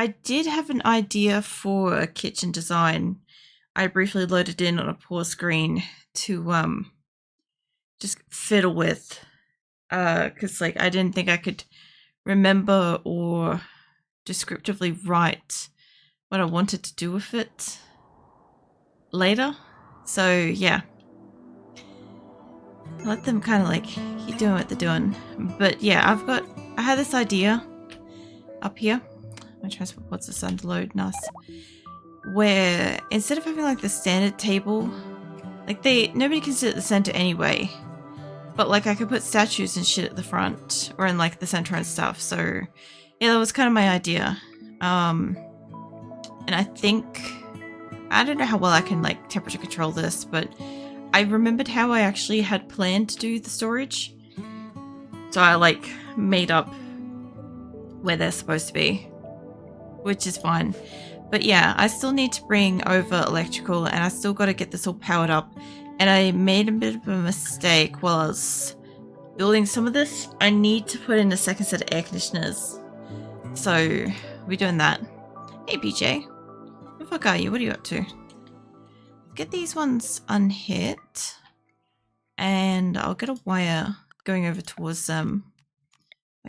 I did have an idea for a kitchen design. I briefly loaded in on a pause screen to just fiddle with, because like I didn't think I could remember or descriptively write what I wanted to do with it later. So yeah, I let them kind of like keep doing what they're doing. But yeah, I had this idea up here. My transport pod's just under load, nice. Where instead of having like the standard table, like nobody can sit at the center anyway. But like I could put statues and shit at the front or in like the center and stuff. So yeah, that was kind of my idea. And I think, I don't know how well I can like temperature control this, but I remembered how I actually had planned to do the storage. So I like made up where they're supposed to be, which is fine. But yeah, I still need to bring over electrical and I still got to get this all powered up. And I made a bit of a mistake while I was building some of this. I need to put in a second set of air conditioners. So we're doing that. Hey PJ, where the fuck are you? What are you up to? Get these ones unhit. And I'll get a wire going over towards that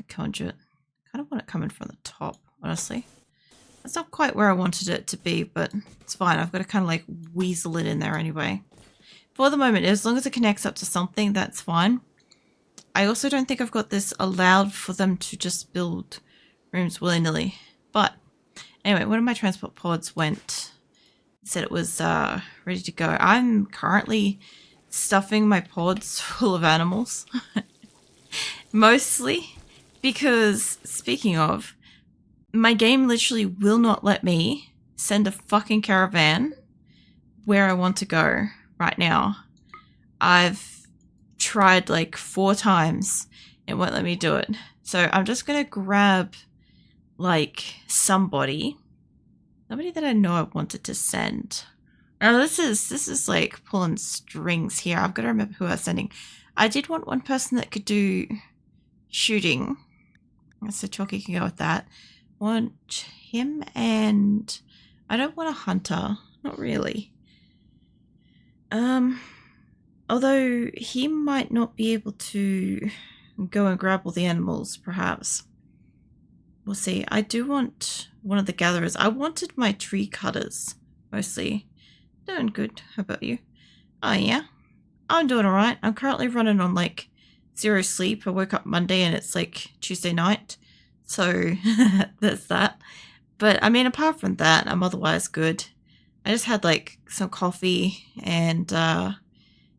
conduit. I kind of want it coming from the top, honestly. That's not quite where I wanted it to be, but it's fine. I've got to kind of like weasel it in there anyway. For the moment, as long as it connects up to something, that's fine. I also don't think I've got this allowed for them to just build rooms willy-nilly. But anyway, one of my transport pods went, said it was ready to go. I'm currently stuffing my pods full of animals. Mostly because, speaking of, my game literally will not let me send a fucking caravan where I want to go right now. I've tried like 4 times. It won't let me do it. So I'm just going to grab like somebody that I know I wanted to send. Now this is like pulling strings here. I've got to remember who I was sending. I did want one person that could do shooting. So Chalky can go with that. Want him, and I don't want a hunter. Not really. Although he might not be able to go and grab all the animals, perhaps. We'll see. I do want one of the gatherers. I wanted my tree cutters, mostly. Doing good. How about you? Oh, yeah. I'm doing alright. I'm currently running on, like, 0 sleep. I woke up Monday and it's, like, Tuesday night. So, there's that. But, I mean, apart from that, I'm otherwise good. I just had, like, some coffee and,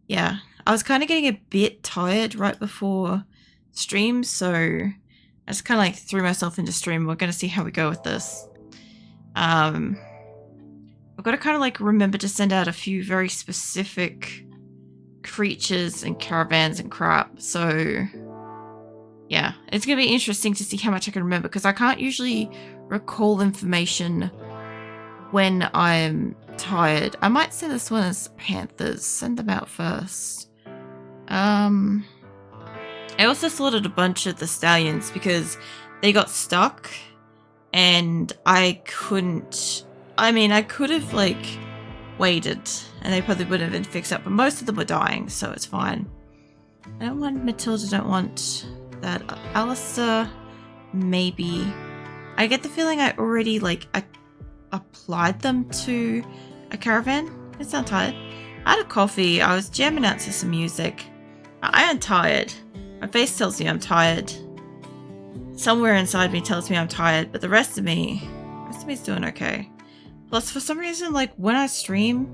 yeah. I was kind of getting a bit tired right before stream, so I just kind of, like, threw myself into stream. We're going to see how we go with this. I've got to kind of, like, remember to send out a few very specific creatures and caravans and crap, so yeah, it's going to be interesting to see how much I can remember, because I can't usually recall information when I'm tired. I might send this one as panthers. Send them out first. I also slaughtered a bunch of the stallions because they got stuck and I couldn't... I mean, I could have, like, waited and they probably would have been fixed up, but most of them were dying, so it's fine. I don't want Matilda, don't want that. Alistair, maybe. I get the feeling I already, like, I applied them to a caravan. I sound tired. I had a coffee. I was jamming out to some music. I am tired. My face tells me I'm tired. Somewhere inside me tells me I'm tired, but the rest of me's doing okay. Plus, for some reason, like, when I stream,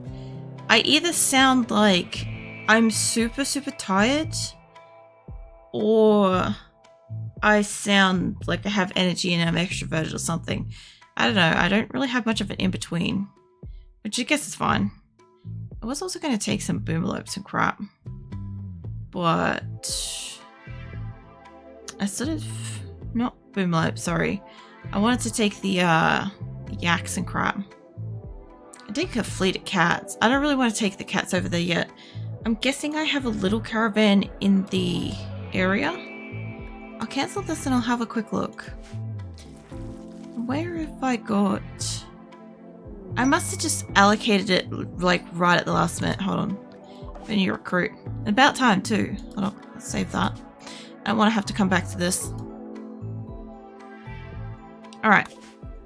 I either sound like I'm super, super tired, or I sound like I have energy and I'm extroverted or something. I don't know. I don't really have much of an in-between, which I guess is fine. I was also going to take some boomalopes and crap, but I sort of... not boomalopes, sorry. I wanted to take the yaks and crap. I did a fleet of cats. I don't really want to take the cats over there yet. I'm guessing I have a little caravan in the area. I'll cancel this and I'll have a quick look. where have I got... I must have just allocated it like right at the last minute. Hold on. When you recruit. About time too. Hold on. Let's save that. I don't want to have to come back to this. Alright.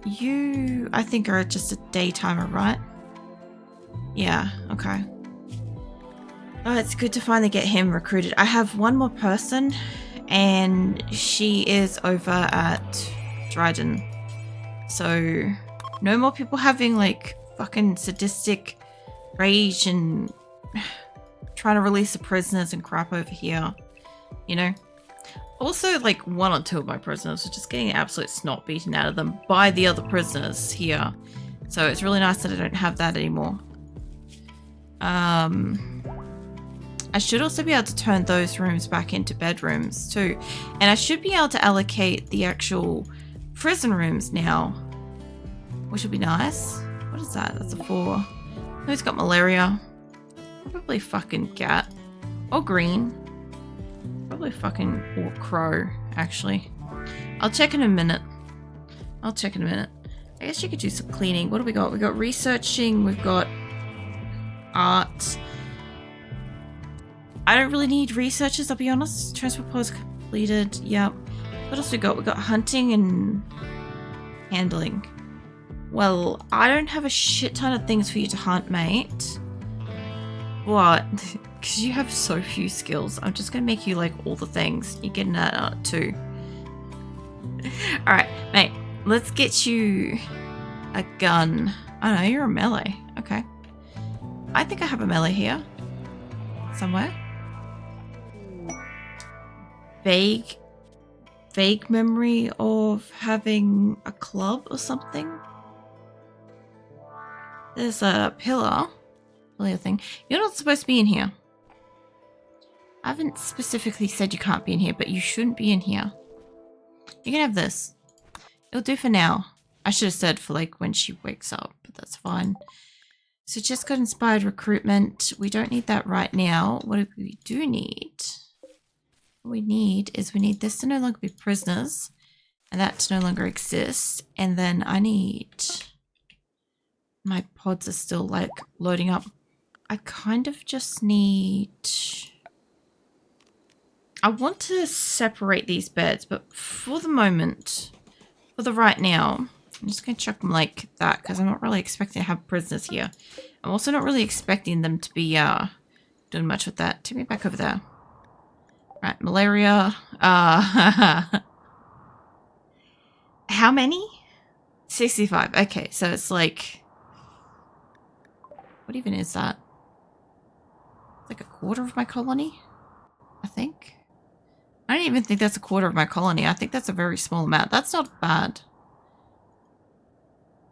You, I think, are just a daytimer, right? Yeah, okay. Oh, it's good to finally get him recruited. I have one more person, and she is over at Dryden. So, no more people having, like, fucking sadistic rage and trying to release the prisoners and crap over here. You know? Also, like, one or two of my prisoners are just getting the absolute snot beaten out of them by the other prisoners here. So, it's really nice that I don't have that anymore. I should also be able to turn those rooms back into bedrooms too. And I should be able to allocate the actual prison rooms now, which would be nice. What is that? That's a 4. Who's got malaria? Probably fucking cat. Or green. Probably fucking or crow, actually. I'll check in a minute. I guess you could do some cleaning. What do we got? We got researching. We've got art. I don't really need researchers, I'll be honest. Transport pod is completed. Yep. What else we got? We got hunting and handling. Well, I don't have a shit ton of things for you to hunt, mate. What? Because you have so few skills. I'm just going to make you like all the things. You're getting that out too. Alright, mate. Let's get you a gun. Oh no, you're a melee. Okay. I think I have a melee here. Somewhere. Vague memory of having a club or something. There's a pillar thing. You're not supposed to be in here. I haven't specifically said you can't be in here, but you shouldn't be in here. You can have this. It'll do for now. I should have said for like when she wakes up, but that's fine. So just got inspired recruitment. We don't need that right now. What we do need? What we need this to no longer be prisoners, and that to no longer exist. And then I need... My pods are still like loading up. I kind of just need... I want to separate these beds, but for the moment, for the right now, I'm just going to chuck them like that because I'm not really expecting to have prisoners here. I'm also not really expecting them to be doing much with that. Take me back over there. Right, malaria. How many? 65. Okay, so it's like... What even is that? It's like a quarter of my colony, I think. I don't even think that's a quarter of my colony. I think that's a very small amount. That's not bad.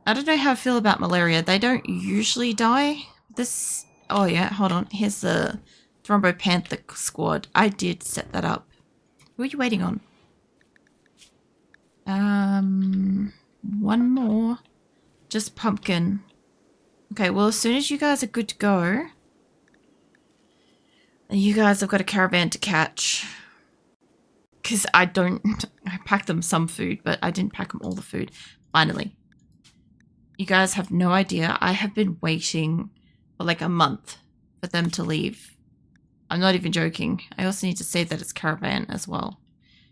I don't know how I feel about malaria. They don't usually die. This... Oh yeah, hold on. Here's the Thrombopanther squad. I did set that up. Who are you waiting on? One more. Just pumpkin. Okay, well, as soon as you guys are good to go, you guys have got a caravan to catch. Because I packed them some food, but I didn't pack them all the food. Finally. You guys have no idea. I have been waiting for like a month for them to leave. I'm not even joking. I also need to say that it's caravan as well.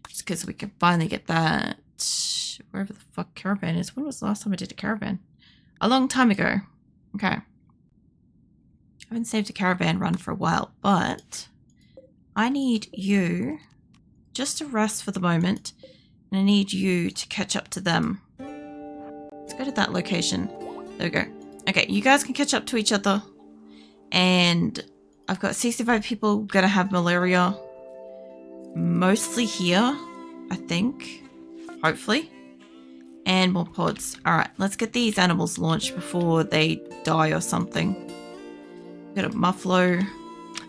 Just because we can finally get that. Wherever the fuck caravan is. When was the last time I did a caravan? A long time ago. Okay. I haven't saved a caravan run for a while, but I need you just to rest for the moment, and I need you to catch up to them. Let's go to that location. There we go. Okay, you guys can catch up to each other, and I've got 65 people gonna have malaria, mostly here, I think, hopefully. And more pods. Alright, let's get these animals launched before they die or something. Got a muffalo.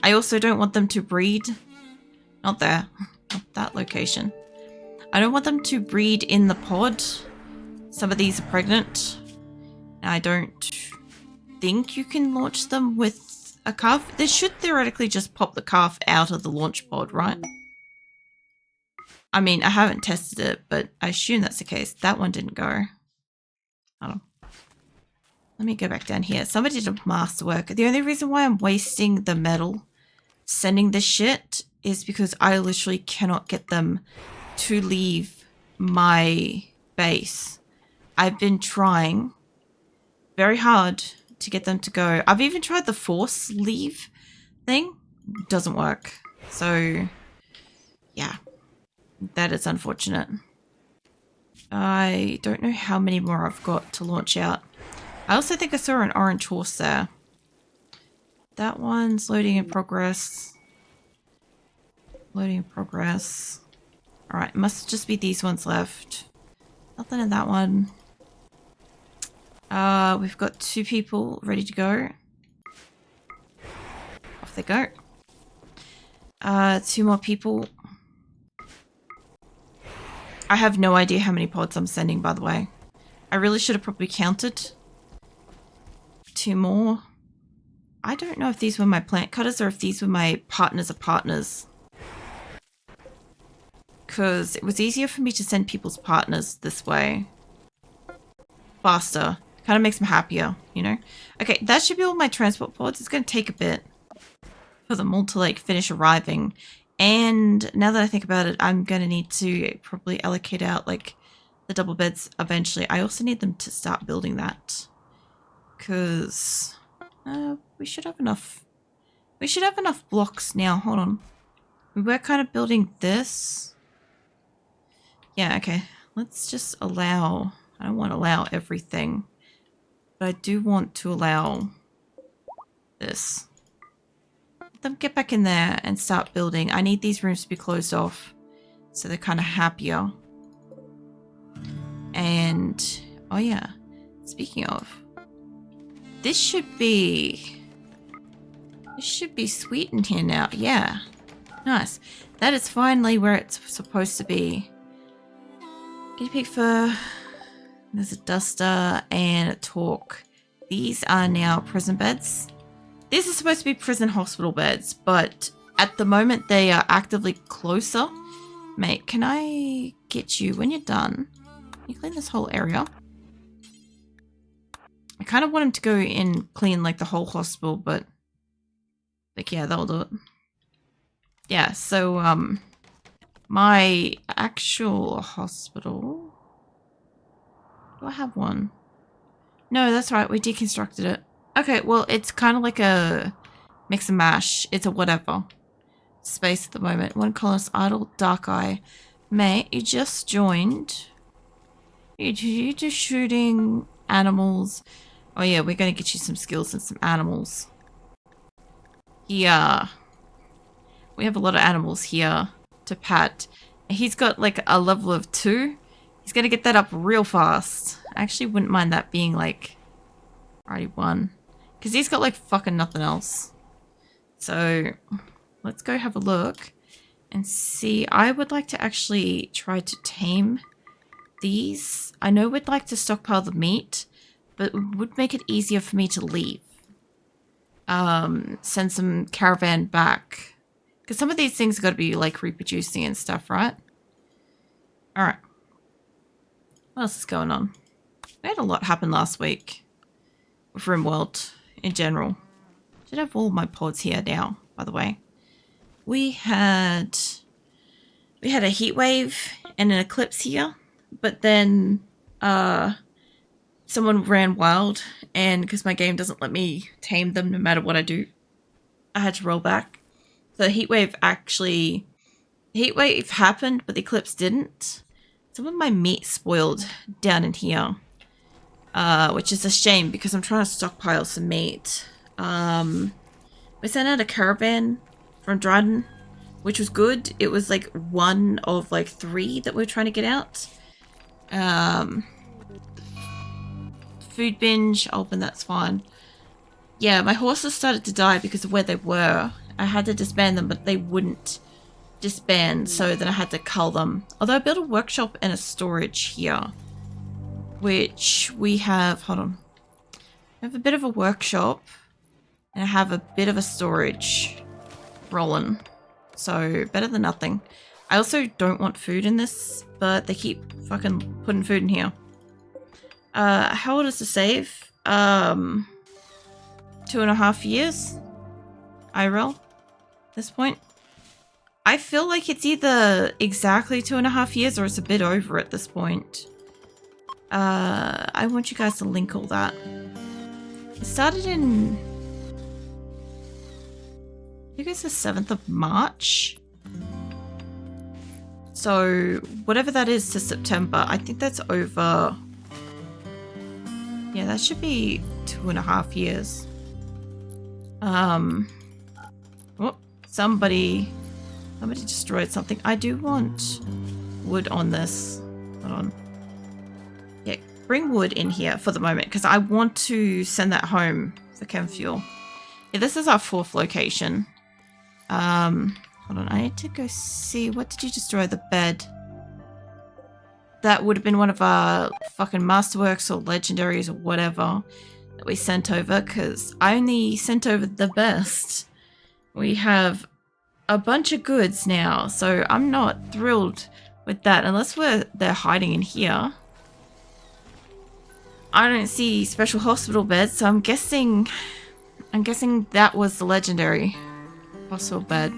I also don't want them to breed. Not there. Not that location. I don't want them to breed in the pod. Some of these are pregnant. And I don't think you can launch them with a calf. They should theoretically just pop the calf out of the launch pod, right? I mean, I haven't tested it, but I assume that's the case. That one didn't go. Hold on. Let me go back down here. Somebody did masterwork. The only reason why I'm wasting the metal sending this shit is because I literally cannot get them to leave my base. I've been trying very hard to get them to go. I've even tried the force leave thing. Doesn't work. So, yeah. That is unfortunate. I don't know how many more I've got to launch out. I also think I saw an orange horse there. That one's loading in progress. Loading in progress. Alright, must just be these ones left. Nothing in that one. We've got 2 people ready to go. Off they go. 2 more people. I have no idea how many pods I'm sending, by the way. I really should have probably counted. 2 more. I don't know if these were my plant cutters or if these were my partners of partners. Because it was easier for me to send people's partners this way. Faster. Kind of makes them happier, you know? Okay, that should be all my transport pods. It's going to take a bit for them all to like finish arriving. And now that I think about it, I'm going to need to probably allocate out like the double beds eventually. I also need them to start building that. Because we should have enough. We should have enough blocks now. Hold on. We were kind of building this. Yeah, okay. Let's just allow... I don't want to allow everything. But I do want to allow this. Let them get back in there and start building. I need these rooms to be closed off. So they're kind of happier. And... oh yeah. Speaking of... This should be sweet in here now. Yeah. Nice. That is finally where it's supposed to be. Guinea pig fur. There's a duster and a talk. These are now prison beds. These are supposed to be prison hospital beds, but at the moment they are actively closer. Mate, can I get you, when you're done, can you clean this whole area? I kind of want him to go in clean like the whole hospital, but like, yeah, that'll do it. Yeah, so my actual hospital, do I have one? No, that's right, we deconstructed it. Okay, well, it's kind of like a mix and mash. It's a whatever space at the moment. One colonist idle, dark eye. Mate, you just joined. You're just shooting animals. Oh yeah, we're going to get you some skills and some animals. Yeah. We have a lot of animals here to pat. He's got like a level of 2. He's going to get that up real fast. I actually wouldn't mind that being like already 1. Because he's got like fucking nothing else. So let's go have a look and see. I would like to actually try to tame these. I know we'd like to stockpile the meat, but it would make it easier for me to leave. Send some caravan back. Because some of these things have got to be like reproducing and stuff, right? Alright. What else is going on? We had a lot happen last week with RimWorld in general. Should have all my pods here now, by the way. We had a heat wave and an eclipse here, but then someone ran wild, and because my game doesn't let me tame them no matter what I do, I had to roll back. So the heat wave happened, but the eclipse didn't. Some of my meat spoiled down in here, which is a shame because I'm trying to stockpile some meat. We sent out a caravan from Dryden, which was good. It was like 1 of like 3 that we were trying to get out. Food binge, open, that's fine. Yeah, my horses started to die because of where they were. I had to disband them, but they wouldn't disband, so then I had to cull them. Although I built a workshop and a storage here, which we have, hold on. I have a bit of a workshop, and I have a bit of a storage rolling. So, better than nothing. I also don't want food in this, but they keep fucking putting food in here. How old is the save? 2.5 years? IRL? At this point? I feel like it's either exactly 2.5 years or it's a bit over at this point. I want you guys to link all that. It started in... I think it's the 7th of March. So, whatever that is to September, I think that's over... Yeah, that should be 2.5 years. Oh, somebody destroyed something. I do want wood on this. Hold on. Yeah, bring wood in here for the moment because I want to send that home for chem fuel. Yeah, this is our 4th location. Hold on, I need to go see. What did you destroy? The bed. That would have been one of our fucking masterworks or legendaries or whatever that we sent over because I only sent over the best. We have a bunch of goods now, so I'm not thrilled with that unless they're hiding in here. I don't see special hospital beds, so I'm guessing that was the legendary hospital bed.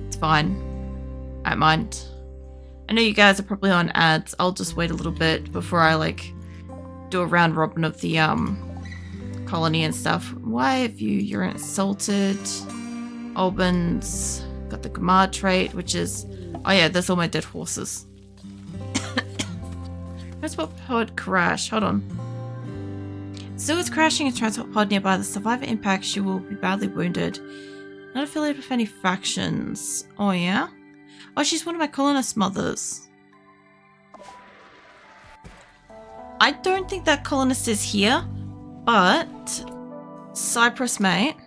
It's fine. I don't mind. I know you guys are probably on ads. I'll just wait a little bit before I like do a round robin of the colony and stuff. Why have you're insulted? Albans got the Gamad trait, which is oh yeah, there's all my dead horses. Transport pod crash. Hold on. Sue is crashing a transport pod nearby. The survivor impacts. She will be badly wounded. Not affiliated with any factions. Oh yeah? Oh, she's one of my colonist mothers. I don't think that colonist is here, but Cyprus, mate.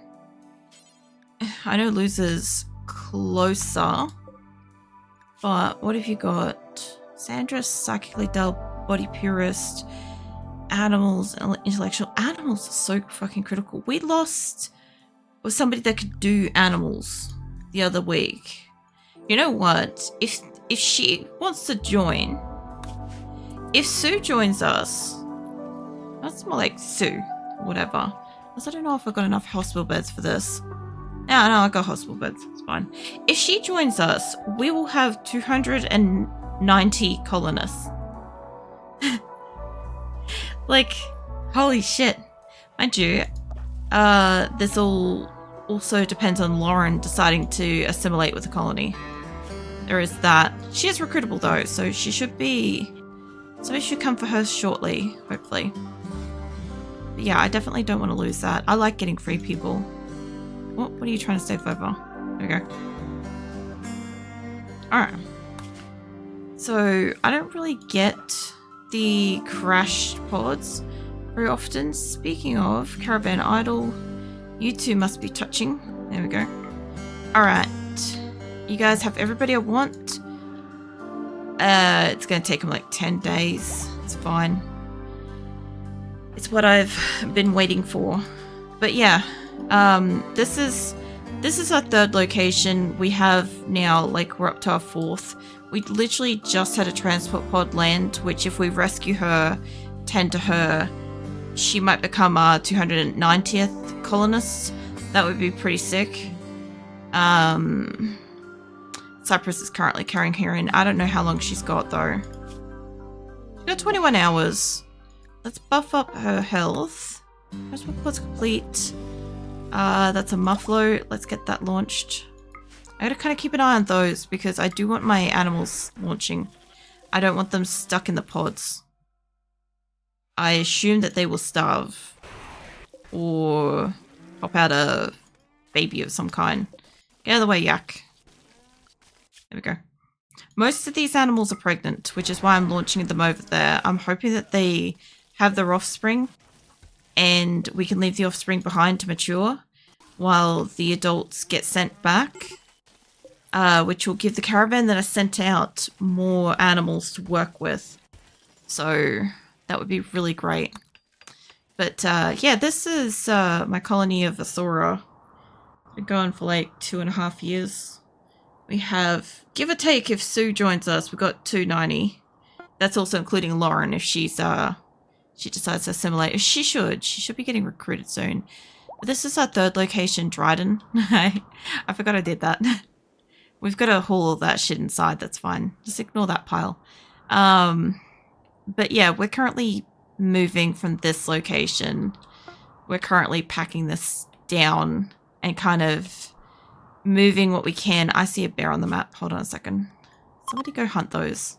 I know Loser's closer, but what have you got? Sandra, psychically dull, body purist, animals, intellectual. Animals are so fucking critical. We lost somebody that could do animals the other week. You know what? If she wants to join, if Sue joins us, that's more like Sue, whatever. Because I don't know if I've got enough hospital beds for this. No, I got hospital beds. It's fine. If she joins us, we will have 290 colonists. Like, holy shit. Mind you, this all also depends on Lauren deciding to assimilate with the colony. There is that. She is recruitable though, so she should be... Somebody should come for her shortly, hopefully. But yeah, I definitely don't want to lose that. I like getting free people. What are you trying to save over? There we go. Alright. So, I don't really get the crashed pods very often. Speaking of, Caravan Idle, you two must be touching. There we go. Alright. You guys have everybody I want. It's going to take them like 10 days. It's fine. It's what I've been waiting for. But yeah, this is our 3rd location. We have now, like, we're up to our 4th. We literally just had a transport pod land, which if we rescue her, tend to her, she might become our 290th colonist. That would be pretty sick. Cyprus is currently carrying her in. I don't know how long she's got though. She's got 21 hours. Let's buff up her health. Transport pod's complete. That's a muffalo. Let's get that launched. I gotta kind of keep an eye on those because I do want my animals launching. I don't want them stuck in the pods. I assume that they will starve or pop out a baby of some kind. Get out of the way, yak. There we go. Most of these animals are pregnant, which is why I'm launching them over there. I'm hoping that they have their offspring and we can leave the offspring behind to mature while the adults get sent back, which will give the caravan that I sent out more animals to work with. So that would be really great. But yeah, this is my colony of Asora. Been going for like 2.5 years. We have, give or take, if Sue joins us, we've got 290. That's also including Lauren if she's she decides to assimilate. She should be getting recruited soon. But this is our third location, Dryden. I forgot I did that. We've got to haul all that shit inside. That's fine. Just ignore that pile. But yeah, we're currently moving from this location. We're currently packing this down and kind of moving what we can. I see a bear on the map. Hold on a second. Somebody go hunt those.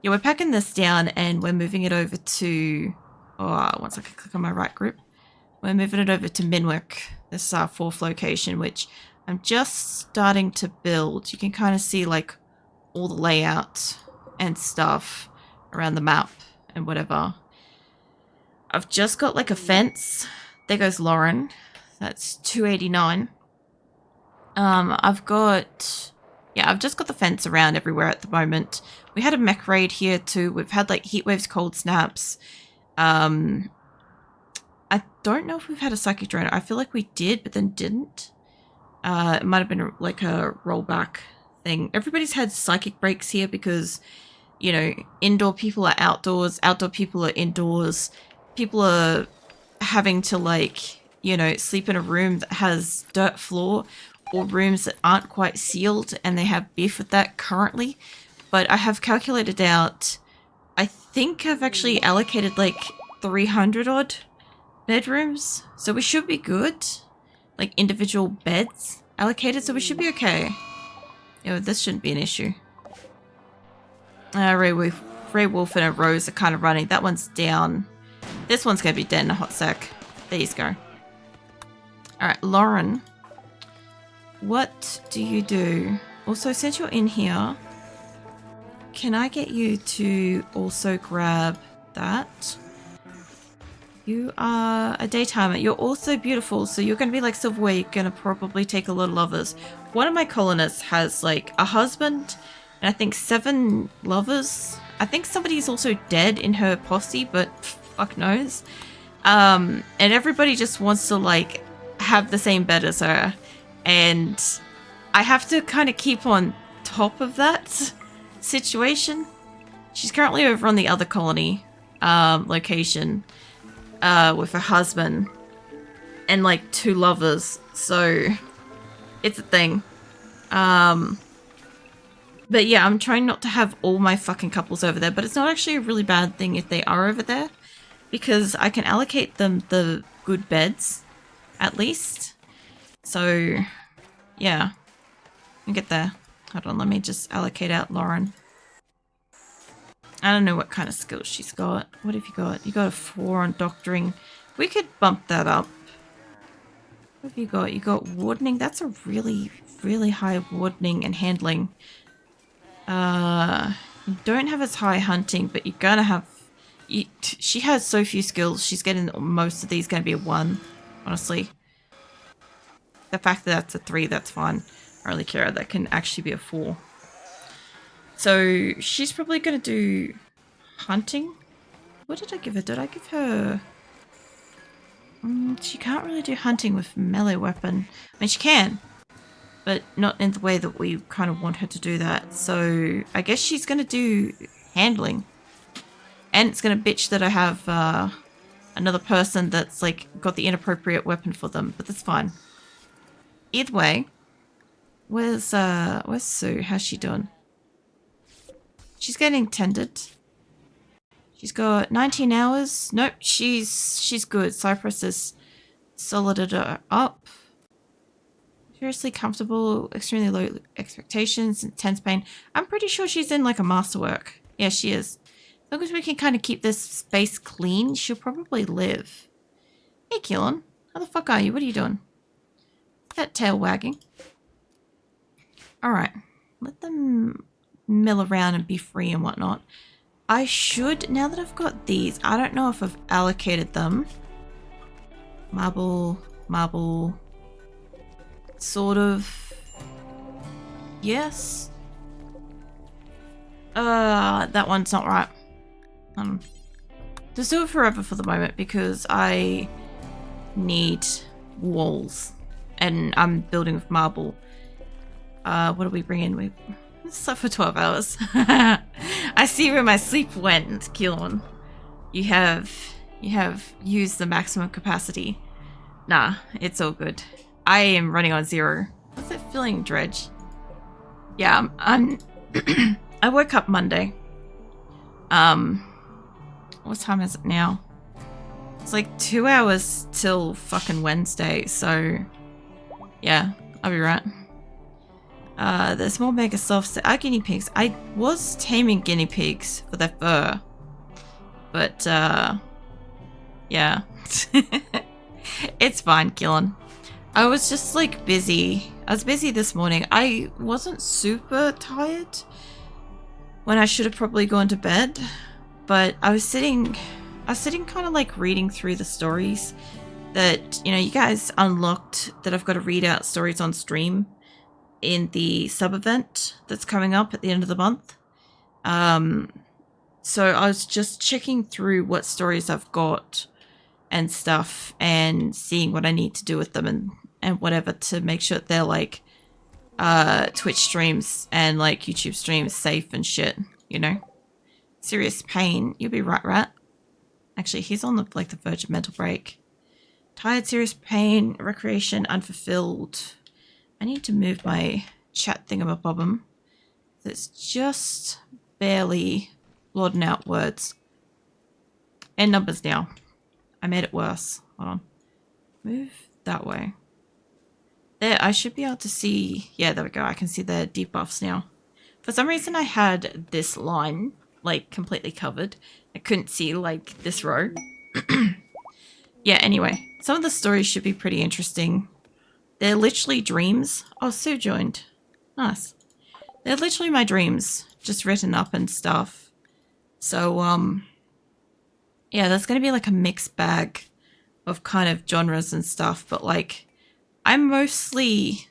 Yeah, we're packing this down and we're moving it over to... Oh, once I can click on my right group. We're moving it over to Minwick. This is our fourth location, which I'm just starting to build. You can kind of see like all the layout and stuff around the map and whatever. I've just got like a fence. There goes Lauren. That's 289. I've just got the fence around everywhere at the moment. We had a mech raid here too. We've had like heat waves, cold snaps. I don't know if we've had a psychic drone. I feel like we did, but then didn't. It might have been like a rollback thing. Everybody's had psychic breaks here because, you know, indoor people are outdoors, outdoor people are indoors. People are having to like, you know, sleep in a room that has dirt floor or rooms that aren't quite sealed, and they have beef with that currently. But I have calculated out, I think I've actually allocated like 300 odd bedrooms. So we should be good. Like individual beds allocated, so we should be okay. Yeah, this shouldn't be an issue. Ray Wolf and a Rose are kind of running. That one's down. This one's going to be dead in a hot sec. There you go. Alright, Lauren. What do you do? Also, since you're in here, can I get you to also grab that? You are a daytimer. You're also beautiful, so you're going to be like Silverware. You're going to probably take a lot of lovers. One of my colonists has like a husband and I think 7 lovers. I think somebody's also dead in her posse, but fuck knows. And everybody just wants to like have the same bed as her. And I have to kind of keep on top of that situation. She's currently over on the other colony location with her husband and like 2 lovers. So it's a thing. But yeah, I'm trying not to have all my fucking couples over there, but it's not actually a really bad thing if they are over there because I can allocate them the good beds at least. So yeah, you get there. Hold on, let me just allocate out Lauren. I don't know what kind of skills she's got. What have you got? You got a 4 on doctoring. We could bump that up. What have you got? You got wardening. That's a really, really high wardening and handling. You don't have as high hunting, but you're gonna have... she has so few skills. She's getting most of these going to be a 1, honestly. The fact that that's a 3, that's fine. I don't really care. That can actually be a 4. So she's probably going to do hunting. What did I give her? Did I give her... she can't really do hunting with melee weapon. I mean, she can, but not in the way that we kind of want her to do that. So I guess she's going to do handling. And it's going to bitch that I have another person that's like got the inappropriate weapon for them, but that's fine. Either way, where's Sue? How's she doing? She's getting tended. She's got 19 hours. Nope, she's good. Cypress has solided her up. Seriously comfortable, extremely low expectations, intense pain. I'm pretty sure she's in like a masterwork. Yeah, she is. As long as we can kind of keep this space clean, she'll probably live. Hey, Keelan. How the fuck are you? What are you doing? That tail wagging. Alright. Let them mill around and be free and whatnot. I should, now that I've got these, I don't know if I've allocated them. Marble. Sort of. Yes. That one's not right. Just do it forever for the moment because I need walls and I'm building with marble. What do we bring in? We slept for 12 hours. I see where my sleep went, Keelan. you have used the maximum capacity. Nah, it's all good. I am running on 0. What's that feeling, Dredge? Yeah, I'm I woke up Monday. What time is it now? It's like 2 hours till fucking Wednesday, so yeah, I'll be right. There's more mega softs. Our guinea pigs. I was taming guinea pigs for their fur, but yeah. It's fine, Gillen. I was just like busy. I was busy this morning. I wasn't super tired when I should have probably gone to bed, but I was sitting kind of like reading through the stories that, you know, you guys unlocked that I've got to read out stories on stream in the sub event that's coming up at the end of the month. So I was just checking through what stories I've got and stuff and seeing what I need to do with them and whatever to make sure that they're like Twitch streams and like YouTube streams safe and shit, you know. Serious pain. You'll be right, Rat. Actually, he's on the verge of mental break. Tired, serious pain, recreation, unfulfilled. I need to move my chat thingamabobbum. That's just barely blotting out words. And numbers now. I made it worse. Hold on. Move that way. There, I should be able to see... Yeah, there we go. I can see the debuffs now. For some reason, I had this line, like, completely covered. I couldn't see, like, this row. Yeah, anyway. Some of the stories should be pretty interesting. They're literally dreams. Oh, Sue joined. Nice. They're literally my dreams, just written up and stuff. So, yeah, there's going to be like a mixed bag of kind of genres and stuff, but like, I'm mostly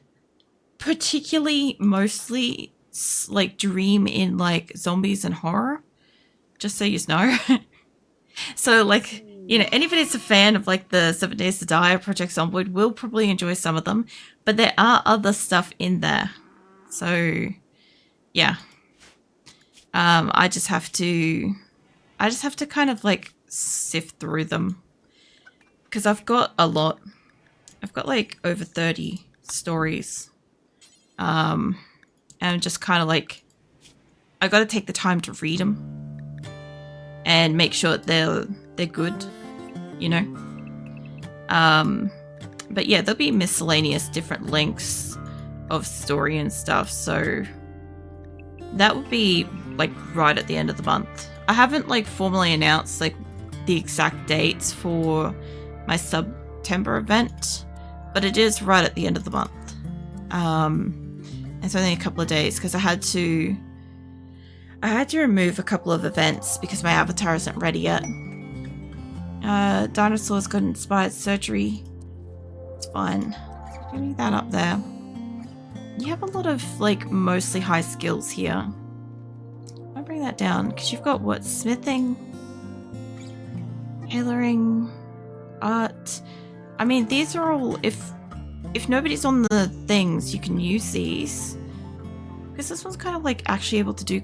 like dream in like zombies and horror, just so you know. So like, you know, anybody that's a fan of like the 7 Days to Die or Project Zomboid will probably enjoy some of them, but there are other stuff in there. So yeah, I just have to kind of like sift through them because I've got a lot. I've got like over 30 stories, and I'm just kind of like, I got to take the time to read them and make sure they're good, you know. But yeah, there'll be miscellaneous different lengths of story and stuff, so that would be like right at the end of the month. I haven't like formally announced like the exact dates for my September event, but it is right at the end of the month. It's only a couple of days because I had to remove a couple of events because my avatar isn't ready yet. Dinosaurs got inspired surgery. It's fine. Give me that up there. You have a lot of like mostly high skills here. I'll bring that down because you've got what? Smithing, tailoring, art. I mean, these are all, if nobody's on the things, you can use these. Because this one's kind of like actually able to do